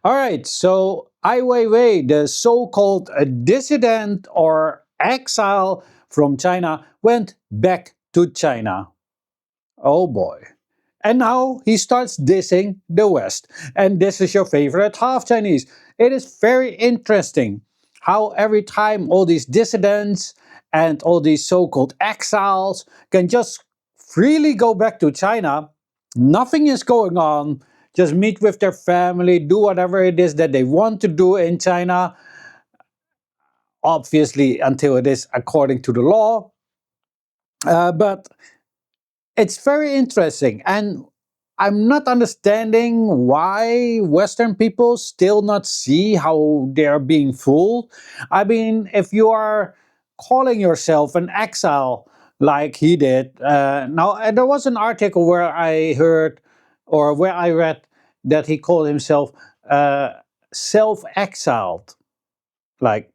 All right, so Ai Weiwei, the so-called dissident or exile from China, went back to China. Oh boy. And now he starts dissing the West. And this is your favorite half Chinese. It is very interesting how every time all these dissidents and all these so-called exiles can just freely go back to China, nothing is going on, just meet with their family, do whatever it is that they want to do in China, obviously until it is according to the law. But it's very interesting, and I'm not understanding why Western people still not see how they're being fooled. I mean, if you are calling yourself an exile like he did, now there was an article where I heard or where I read that he called himself self-exiled. Like,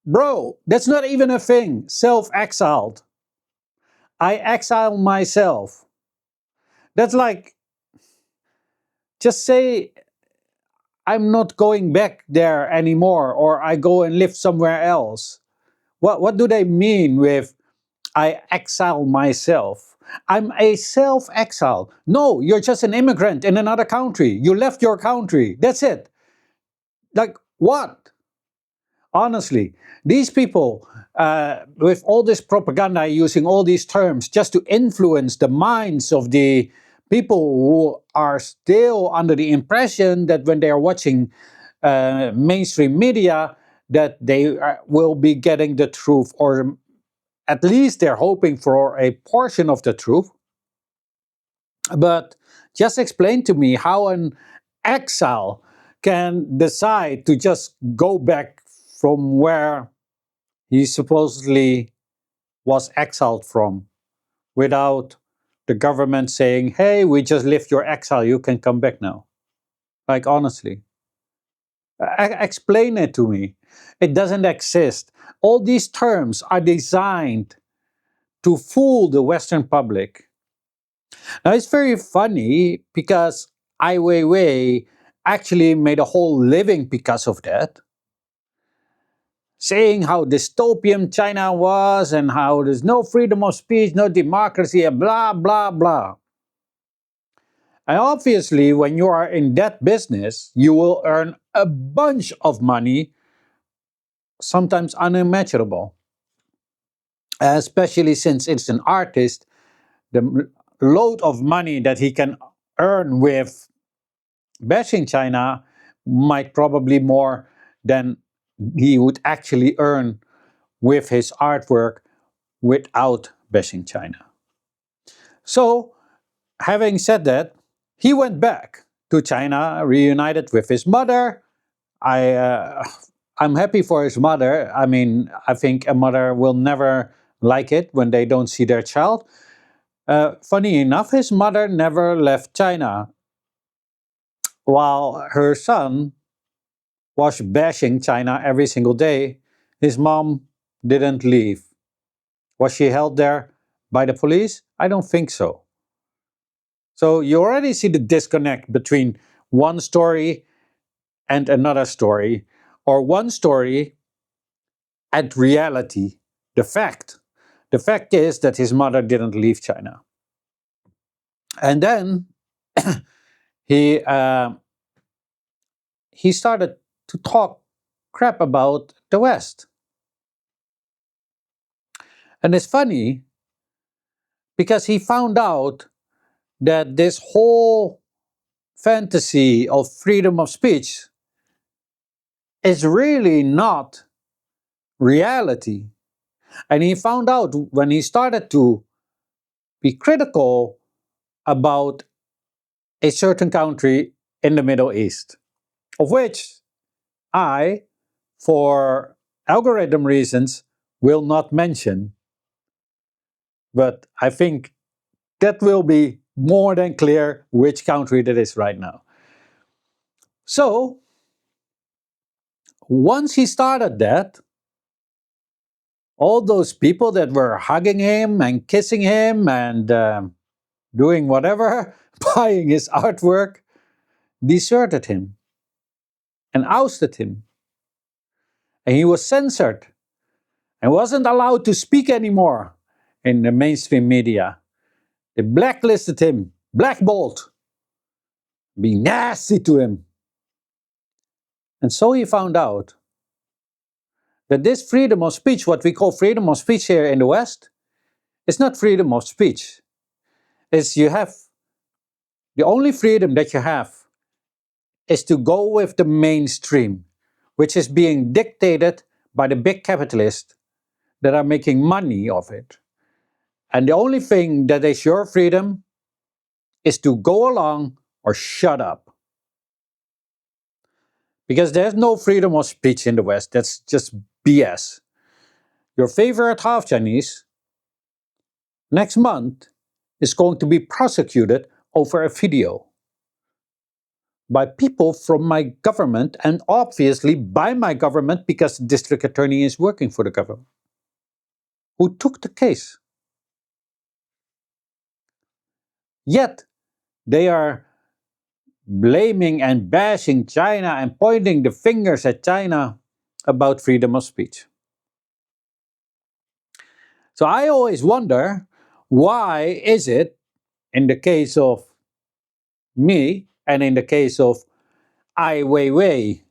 bro, that's not even a thing. Self-exiled. I exile myself. That's like, just say I'm not going back there anymore or I go and live somewhere else. What do they mean with I exile myself? I'm a self-exile. No, you're just an immigrant in another country. You left your country. That's it. Like what? Honestly, these people, with all this propaganda using all these terms just to influence the minds of the people who are still under the impression that when they are watching mainstream media, that they will be getting the truth, or at least they're hoping for a portion of the truth. But just explain to me how an exile can decide to just go back from where he supposedly was exiled from without the government saying, hey, we just lift your exile, you can come back now. Like, honestly, explain it to me. It doesn't exist. All these terms are designed to fool the Western public. Now, it's very funny because Ai Weiwei actually made a whole living because of that, saying how dystopian China was and how there's no freedom of speech, no democracy, and blah, blah, blah. And obviously, when you are in that business, you will earn a bunch of money, sometimes unimaginable. Especially since it's an artist, the load of money that he can earn with bashing China might probably more than he would actually earn with his artwork without bashing China. So, having said that, he went back to China, reunited with his mother. I, uh, I'm happy for his mother. I mean, I think a mother will never like it when they don't see their child. Funny enough, his mother never left China, while her son was bashing China every single day. His mom didn't leave. Was she held there by the police? I don't think so. So you already see the disconnect between one story and another story, or one story and reality, the fact. The fact is that his mother didn't leave China. And then he, uh, he started to talk crap about the West. And it's funny because he found out that this whole fantasy of freedom of speech is really not reality. And he found out when he started to be critical about a certain country in the Middle East, of which I, for algorithm reasons, will not mention. But I think that will be more than clear which country that is right now. So, once he started that, all those people that were hugging him and kissing him and doing whatever, buying his artwork, deserted him. and ousted him. And he was censored and wasn't allowed to speak anymore in the mainstream media. They blacklisted him, blackballed, being nasty to him. And so he found out that this freedom of speech, what we call freedom of speech here in the West, is not freedom of speech. It's the only freedom that you have is to go with the mainstream, which is being dictated by the big capitalists that are making money of it. And the only thing that is your freedom is to go along or shut up. Because there's no freedom of speech in the West. That's just BS. Your favorite half Chinese next month is going to be prosecuted over a video by people from my government, and obviously by my government because the district attorney is working for the government, who took the case. Yet they are blaming and bashing China and pointing the fingers at China about freedom of speech. So I always wonder, why is it in the case of me and in the case of Ai Weiwei,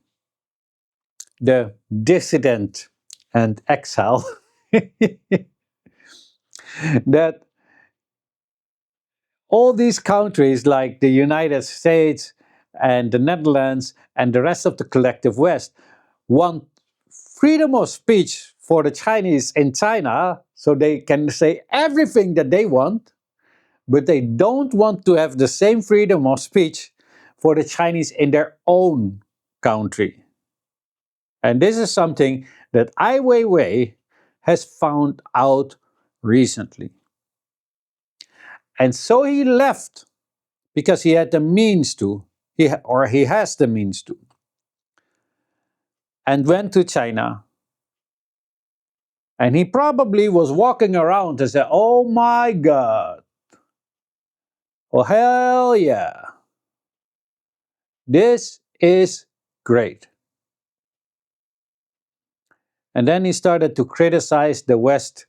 the dissident and exile, that all these countries like the United States and the Netherlands and the rest of the collective West want freedom of speech for the Chinese in China so they can say everything that they want, but they don't want to have the same freedom of speech for the Chinese in their own country. And this is something that Ai Weiwei has found out recently. And so he left because he had the means to, he has the means to, and went to China. And he probably was walking around and said, oh my God, oh hell yeah, this is great. And then he started to criticize the West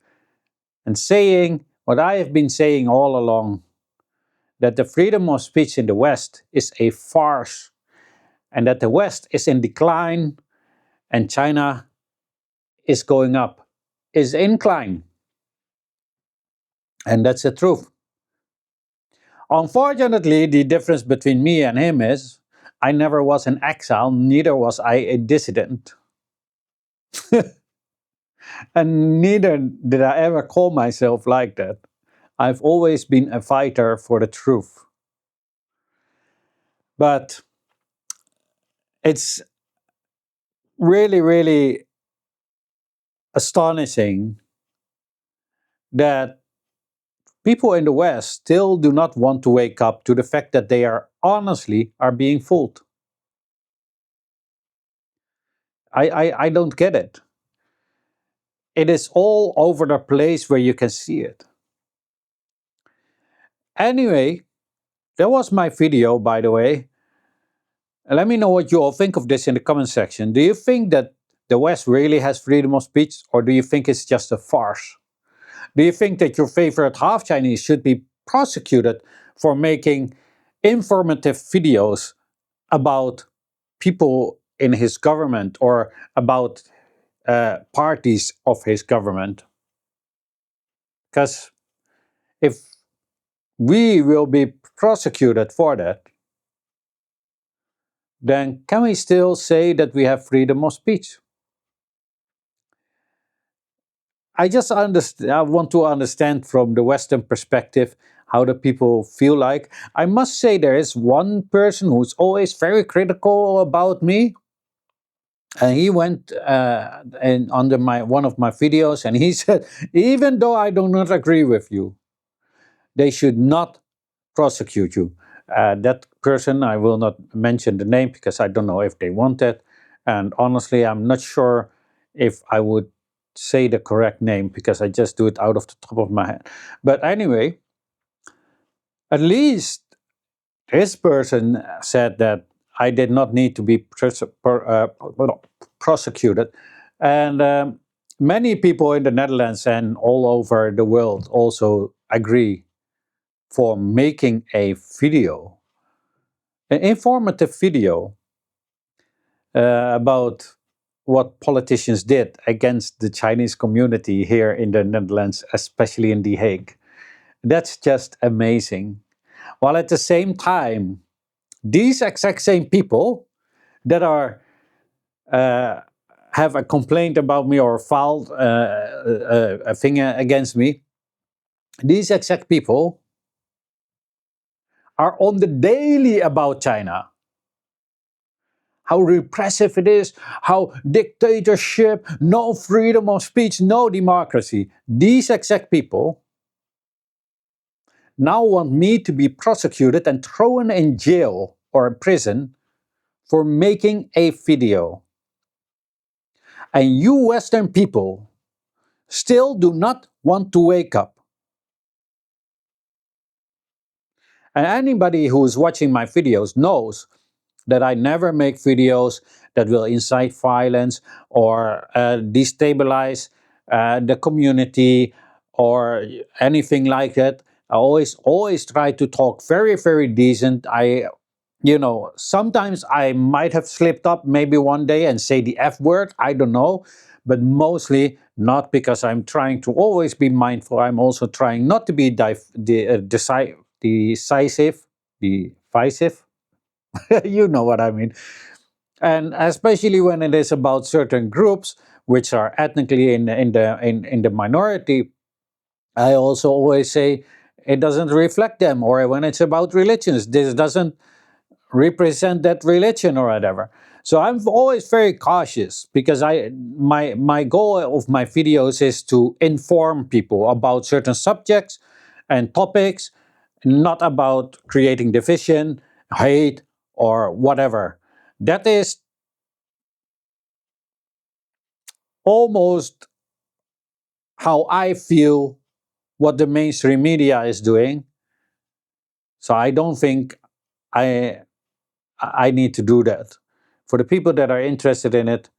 and saying what I have been saying all along, that the freedom of speech in the West is a farce, and that the West is in decline and China is going up, is incline. And that's the truth. Unfortunately, the difference between me and him is I never was an exile, neither was I a dissident. And neither did I ever call myself like that. I've always been a fighter for the truth. But it's really, really astonishing that people in the West still do not want to wake up to the fact that they are honestly being fooled. I don't get it. It is all over the place where you can see it. Anyway, that was my video, by the way. Let me know what you all think of this in the comment section. Do you think that the West really has freedom of speech, or do you think it's just a farce? Do you think that your favorite half Chinese should be prosecuted for making informative videos about people in his government or about parties of his government? Because if we will be prosecuted for that, then can we still say that we have freedom of speech? I want to understand from the Western perspective how the people feel like. I must say there is one person who's always very critical about me. And he went under one of my videos and he said, even though I do not agree with you, they should not prosecute you. That person, I will not mention the name because I don't know if they want it. And honestly, I'm not sure if I would say the correct name because I just do it out of the top of my head. But anyway, at least this person said that I did not need to be prosecuted. And many people in the Netherlands and all over the world also agree for making a video, an informative video about what politicians did against the Chinese community here in the Netherlands, especially in The Hague. That's just amazing. While at the same time, these exact same people that are have a complaint about me or filed a thing against me, these exact people are on the daily about China. How repressive it is, how dictatorship, no freedom of speech, no democracy. These exact people now want me to be prosecuted and thrown in jail or in prison for making a video. And you Western people still do not want to wake up. And anybody who is watching my videos knows that I never make videos that will incite violence or destabilize the community or anything like that. I always try to talk very, very decent. Sometimes I might have slipped up maybe one day and say the F word, I don't know, but mostly not, because I'm trying to always be mindful. I'm also trying not to be decisive, divisive. You know what I mean. And especially when it is about certain groups which are ethnically in the minority, I also always say it doesn't reflect them. Or when it's about religions, this doesn't represent that religion or whatever. So I'm always very cautious, because my goal of my videos is to inform people about certain subjects and topics, not about creating division, hate, or whatever. That is almost how I feel what the mainstream media is doing. So I don't think I I need to do that. For the people that are interested in it,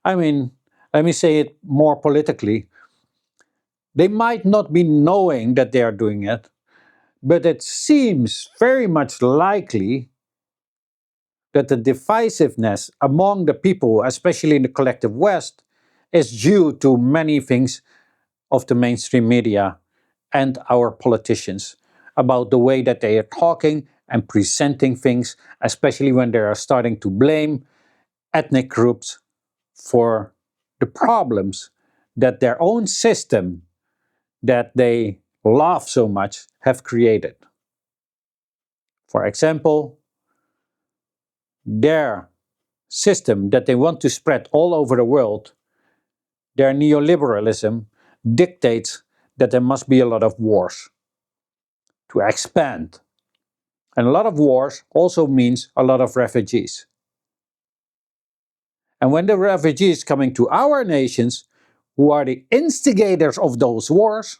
I mean, let me say it more politically. They might not be knowing that they are doing it, but it seems very much likely that the divisiveness among the people, especially in the collective West, is due to many things of the mainstream media and our politicians about the way that they are talking and presenting things, especially when they are starting to blame ethnic groups for the problems that their own system that they love so much have created. For example, their system that they want to spread all over the world, their neoliberalism, dictates that there must be a lot of wars to expand. And a lot of wars also means a lot of refugees. And when the refugees coming to our nations, who are the instigators of those wars,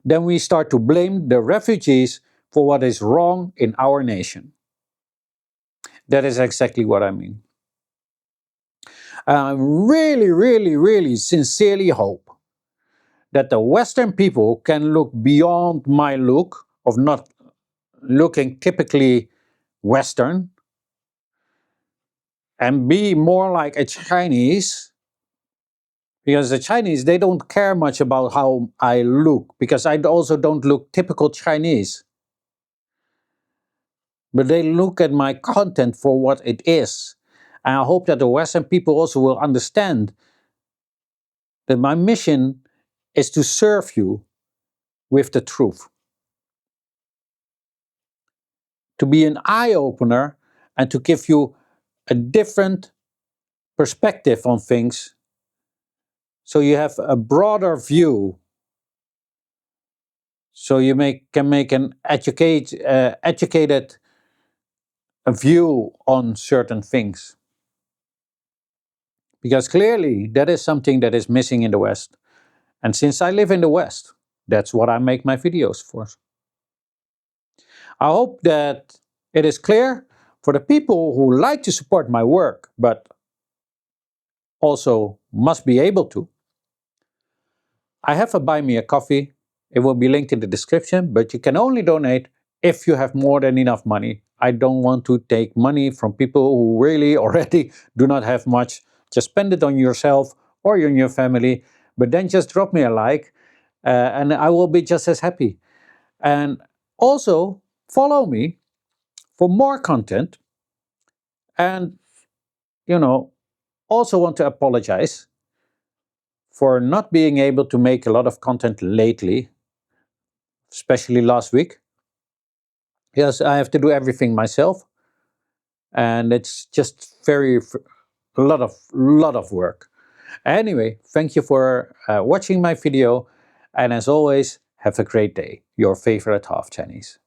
then we start to blame the refugees for what is wrong in our nation. That is exactly what I mean. I really, really, really sincerely hope that the Western people can look beyond my look of not looking typically Western and be more like a Chinese, because the Chinese, they don't care much about how I look, because I also don't look typical Chinese. But they look at my content for what it is. And I hope that the Western people also will understand that my mission is to serve you with the truth. To be an eye-opener and to give you a different perspective on things, so you have a broader view, so you can make an educated view on certain things. Because clearly that is something that is missing in the West. And since I live in the West, that's what I make my videos for. I hope that It is clear for the people who like to support my work, but also must be able to. I have a buy me a coffee. It will be linked in the description, but you can only donate if you have more than enough money. I don't want to take money from people who really already do not have much. Just spend it on yourself or on your family, but then just drop me a like and I will be just as happy. And also follow me for more content. And, also want to apologize for not being able to make a lot of content lately, especially last week. Yes, I have to do everything myself, and it's just a lot of work. Anyway, thank you for watching my video, and as always, have a great day. Your favorite half Chinese.